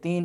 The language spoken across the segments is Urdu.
3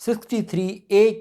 63A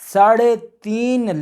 $3.5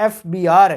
FBR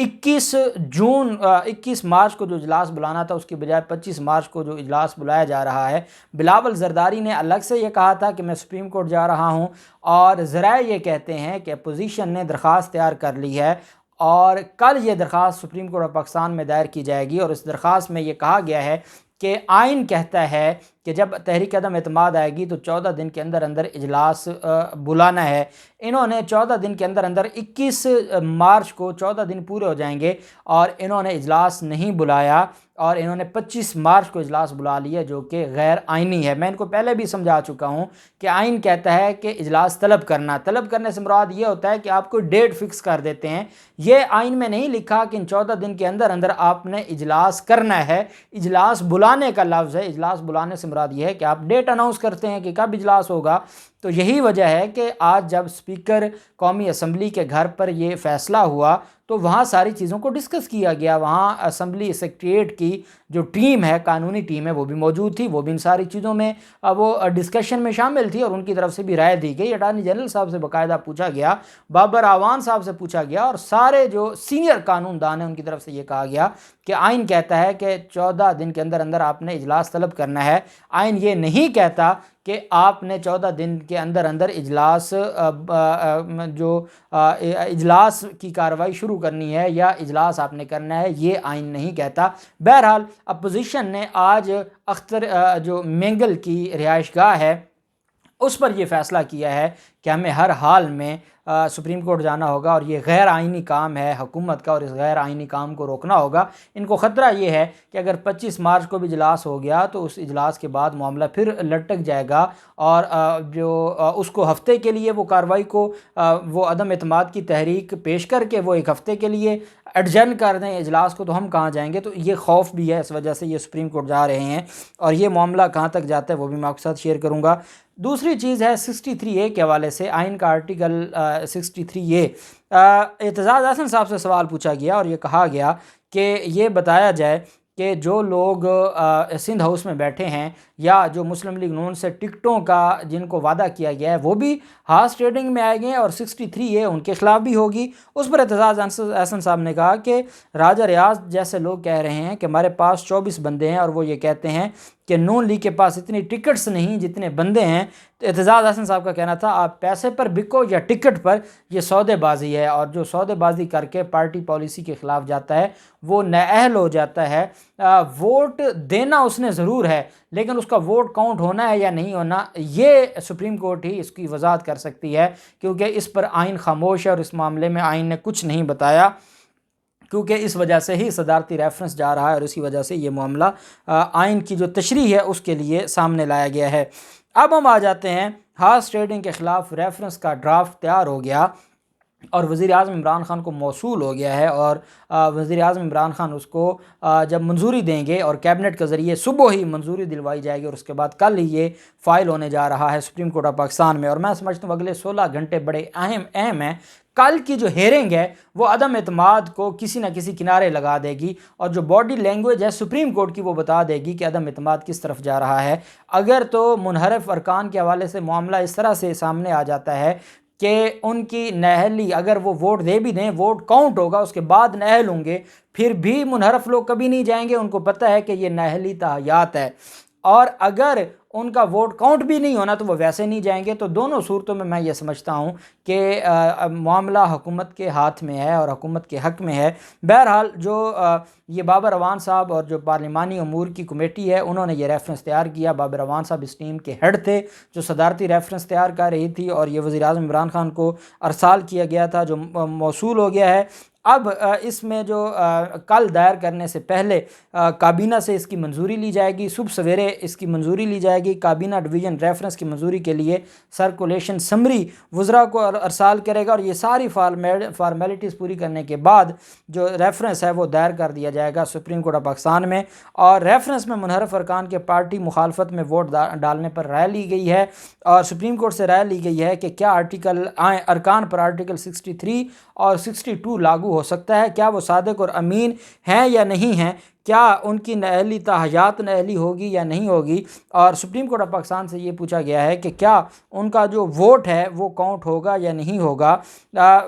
21 مارچ کو جو اجلاس بلانا تھا اس کی بجائے 25 مارچ کو جو اجلاس بلایا جا رہا ہے۔ بلاول زرداری نے الگ سے یہ کہا تھا کہ میں سپریم کورٹ جا رہا ہوں، اور ذرائع یہ کہتے ہیں کہ اپوزیشن نے درخواست تیار کر لی ہے اور کل یہ درخواست سپریم کورٹ آف پاکستان میں دائر کی جائے گی، اور اس درخواست میں یہ کہا گیا ہے کہ آئین کہتا ہے کہ جب تحریک عدم اعتماد آئے گی تو 14 دن کے اندر اندر اجلاس بلانا ہے۔ انہوں نے 14 دن کے اندر اندر 21 مارچ کو 14 دن پورے ہو جائیں گے اور انہوں نے اجلاس نہیں بلایا، اور انہوں نے 25 مارچ کو اجلاس بلا لیا جو کہ غیر آئینی ہے۔ میں ان کو پہلے بھی سمجھا چکا ہوں کہ آئین کہتا ہے کہ اجلاس طلب کرنے سے مراد یہ ہوتا ہے کہ آپ کو ڈیٹ فکس کر دیتے ہیں۔ یہ آئین میں نہیں لکھا کہ ان 14 دن کے اندر اندر آپ نے اجلاس کرنا ہے، اجلاس بلانے کا لفظ ہے۔ اجلاس بلانے سے مراد یہ ہے کہ آپ ڈیٹ اناؤنس کرتے ہیں کہ کب اجلاس ہوگا۔ تو یہی وجہ ہے کہ آج جب اسپیکر قومی اسمبلی کے گھر پر یہ فیصلہ ہوا تو وہاں ساری چیزوں کو ڈسکس کیا گیا، وہاں اسمبلی سیکریٹریٹ کی جو ٹیم ہے، قانونی ٹیم ہے، وہ بھی موجود تھی، وہ بھی ان ساری چیزوں میں وہ ڈسکشن میں شامل تھی، اور ان کی طرف سے بھی رائے دی گئی۔ اٹارنی جنرل صاحب سے باقاعدہ پوچھا گیا، بابر اعوان صاحب سے پوچھا گیا، اور سارے جو سینئر قانون دان ہیں ان کی طرف سے یہ کہا گیا کہ آئین کہتا ہے کہ 14 دن کے اندر اندر آپ نے اجلاس طلب کرنا ہے۔ آئین یہ نہیں کہتا کہ آپ نے 14 دن کے اندر اندر اجلاس کی کارروائی شروع کرنی ہے یا اجلاس آپ نے کرنا ہے، یہ آئین نہیں کہتا۔ بہرحال اپوزیشن نے آج اختر جو مینگل کی رہائش گاہ ہے اس پر یہ فیصلہ کیا ہے کہ ہمیں ہر حال میں سپریم کورٹ جانا ہوگا، اور یہ غیر آئینی کام ہے حکومت کا، اور اس غیر آئینی کام کو روکنا ہوگا۔ ان کو خطرہ یہ ہے کہ اگر 25 مارچ کو بھی اجلاس ہو گیا تو اس اجلاس کے بعد معاملہ پھر لٹک جائے گا، اور اس کو ہفتے کے لیے وہ کارروائی کو وہ عدم اعتماد کی تحریک پیش کر کے وہ ایک ہفتے کے لیے ایڈجرن کر دیں اجلاس کو، تو ہم کہاں جائیں گے؟ تو یہ خوف بھی ہے، اس وجہ سے یہ سپریم کورٹ جا رہے ہیں، اور یہ معاملہ کہاں تک جاتا ہے وہ بھی میں آپ کے ساتھ شیئر کروں گا۔ دوسری چیز ہے 63A کے حوالے سے، آئین کا آرٹیکل 63A۔ اعتزاز احسن صاحب سے سوال پوچھا گیا اور یہ کہا گیا کہ یہ بتایا جائے کہ جو لوگ سندھ ہاؤس میں بیٹھے ہیں یا جو مسلم لیگ نون سے ٹکٹوں کا جن کو وعدہ کیا گیا ہے وہ بھی ہارس ٹریڈنگ میں آئے گئے، اور 63A ان کے خلاف بھی ہوگی۔ اس پر اعتزاز احسن صاحب نے کہا کہ راجہ ریاض جیسے لوگ کہہ رہے ہیں کہ ہمارے پاس 24 بندے ہیں، اور وہ یہ کہتے ہیں کہ نون لیگ کے پاس اتنی ٹکٹس نہیں جتنے بندے ہیں۔ تو اعتزاز احسن صاحب کا کہنا تھا آپ پیسے پر بکو یا ٹکٹ پر، یہ سودے بازی ہے، اور جو سودے بازی کر کے پارٹی پالیسی کے خلاف جاتا ہے وہ نااہل ہو جاتا ہے۔ ووٹ دینا اس نے ضرور ہے، لیکن اس کا ووٹ کاؤنٹ ہونا ہے یا نہیں ہونا یہ سپریم کورٹ ہی اس کی وضاحت کر سکتی ہے، کیونکہ اس پر آئین خاموش ہے، اور اس معاملے میں آئین نے کچھ نہیں بتایا، کیونکہ اس وجہ سے ہی صدارتی ریفرنس جا رہا ہے، اور اسی وجہ سے یہ معاملہ آئین کی جو تشریح ہے اس کے لیے سامنے لایا گیا ہے۔ اب ہم آ جاتے ہیں ہارس ٹریڈنگ کے خلاف ریفرنس کا ڈرافٹ تیار ہو گیا اور وزیر اعظم عمران خان کو موصول ہو گیا ہے، اور وزیر اعظم عمران خان اس کو جب منظوری دیں گے اور کیبنٹ کے ذریعے صبح ہی منظوری دلوائی جائے گی، اور اس کے بعد کل ہی یہ فائل ہونے جا رہا ہے سپریم کورٹ آف پاکستان میں، اور میں سمجھتا ہوں اگلے 16 گھنٹے بڑے اہم ہیں۔ کل کی جو ہیرنگ ہے وہ عدم اعتماد کو کسی نہ کسی کنارے لگا دے گی، اور جو باڈی لینگویج ہے سپریم کورٹ کی وہ بتا دے گی کہ عدم اعتماد کس طرف جا رہا ہے۔ اگر تو منحرف ارکان کے حوالے سے معاملہ اس طرح سے سامنے آ جاتا ہے کہ ان کی نااہلی، اگر وہ ووٹ دے بھی دیں ووٹ کاؤنٹ ہوگا اس کے بعد نااہل ہوں گے، پھر بھی منحرف لوگ کبھی نہیں جائیں گے، ان کو پتہ ہے کہ یہ نااہلی تاحیات ہے، اور اگر ان کا ووٹ کاؤنٹ بھی نہیں ہونا تو وہ ویسے نہیں جائیں گے۔ تو دونوں صورتوں میں میں یہ سمجھتا ہوں کہ معاملہ حکومت کے ہاتھ میں ہے اور حکومت کے حق میں ہے۔ بہرحال جو یہ بابر اعوان صاحب اور جو پارلیمانی امور کی کمیٹی ہے انہوں نے یہ ریفرنس تیار کیا۔ بابر اعوان صاحب اس ٹیم کے ہیڈ تھے جو صدارتی ریفرنس تیار کر رہی تھی، اور یہ وزیر اعظم عمران خان کو ارسال کیا گیا تھا جو موصول ہو گیا ہے۔ اب اس میں جو کل دائر کرنے سے پہلے کابینہ سے اس کی منظوری لی جائے گی، صبح سویرے اس کی منظوری لی جائے گی۔ کابینہ ڈویژن ریفرنس کی منظوری کے لیے سرکولیشن سمری وزراء کو ارسال کرے گا، اور یہ ساری فارمیلٹیز پوری کرنے کے بعد جو ریفرنس ہے وہ دائر کر دیا جائے گا سپریم کورٹ آف پاکستان میں، اور ریفرنس میں منحرف ارکان کے پارٹی مخالفت میں ووٹ ڈالنے پر رائے لی گئی ہے، اور سپریم کورٹ سے رائے لی گئی ہے کہ کیا ارکان پر آرٹیکل 63 اور 62 لاگو ہو سکتا ہے، کیا وہ صادق اور امین ہیں یا نہیں ہیں، کیا ان کی نااہلی تاحیات نااہلی ہوگی یا نہیں ہوگی، اور سپریم کورٹ آف پاکستان سے یہ پوچھا گیا ہے کہ کیا ان کا جو ووٹ ہے وہ کاؤنٹ ہوگا یا نہیں ہوگا۔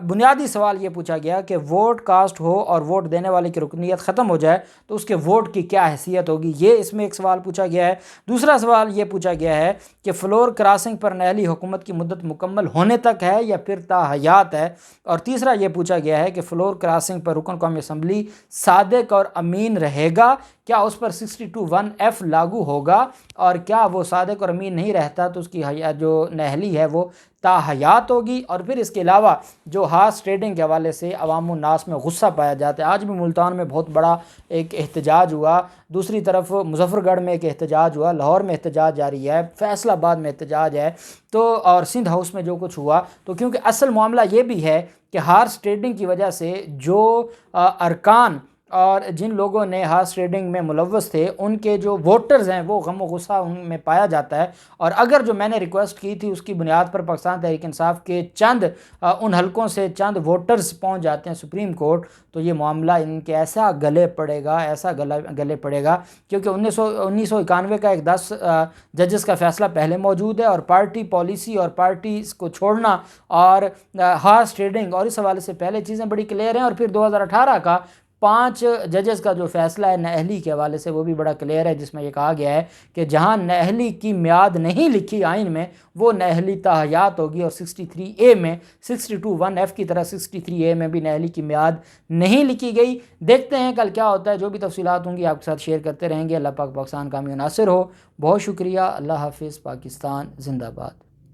بنیادی سوال یہ پوچھا گیا کہ ووٹ کاسٹ ہو اور ووٹ دینے والے کی رکنیت ختم ہو جائے تو اس کے ووٹ کی کیا حیثیت ہوگی، یہ اس میں ایک سوال پوچھا گیا ہے۔ دوسرا سوال یہ پوچھا گیا ہے کہ فلور کراسنگ پر نااہلی حکومت کی مدت مکمل ہونے تک ہے یا پھر تا حیات ہے، اور تیسرا یہ پوچھا گیا ہے کہ فلور کراسنگ پر رکن قومی اسمبلی صادق اور امین رہے گا، کیا اس پر 62(1)(f) لاگو ہوگا، اور کیا وہ صادق اور امین نہیں رہتا تو اس کی جو نااہلی ہے وہ تا حیات ہوگی۔ اور پھر اس کے علاوہ جو ہارس ٹریڈنگ کے حوالے سے عوام الناس میں غصہ پایا جاتا ہے، آج بھی ملتان میں بہت بڑا ایک احتجاج ہوا، دوسری طرف مظفر گڑھ میں ایک احتجاج ہوا، لاہور میں احتجاج جاری ہے، فیصل آباد میں احتجاج ہے، تو اور سندھ ہاؤس میں جو کچھ ہوا، تو کیونکہ اصل معاملہ یہ بھی ہے کہ ہارس ٹریڈنگ کی وجہ سے جو ارکان اور جن لوگوں نے ہارس ٹریڈنگ میں ملوث تھے ان کے جو ووٹرز ہیں وہ غم و غصہ ان میں پایا جاتا ہے۔ اور اگر جو میں نے ریکویسٹ کی تھی اس کی بنیاد پر پاکستان تحریک انصاف کے چند ان حلقوں سے چند ووٹرز پہنچ جاتے ہیں سپریم کورٹ، تو یہ معاملہ ان کے ایسا گلے پڑے گا، ایسا گلے پڑے گا، کیونکہ 1991 کا ایک 10 ججز کا فیصلہ پہلے موجود ہے، اور پارٹی پالیسی اور پارٹیز کو چھوڑنا اور ہارس ٹریڈنگ اور اس حوالے سے پہلے چیزیں بڑی کلیئر ہیں، اور پھر 2018 کا 5 ججز کا جو فیصلہ ہے نااہلی کے حوالے سے وہ بھی بڑا کلیئر ہے، جس میں یہ کہا گیا ہے کہ جہاں نااہلی کی میعاد نہیں لکھی آئین میں وہ نااہلی تا حیات ہوگی، اور 63A میں 62(1)(f) کی طرح 63A میں بھی نااہلی کی میعاد نہیں لکھی گئی۔ دیکھتے ہیں کل کیا ہوتا ہے، جو بھی تفصیلات ہوں گی آپ کے ساتھ شیئر کرتے رہیں گے۔ اللہ پاک پاکستان کامیاب ناصر ہو۔ بہت شکریہ، اللہ حافظ، پاکستان زندہ باد۔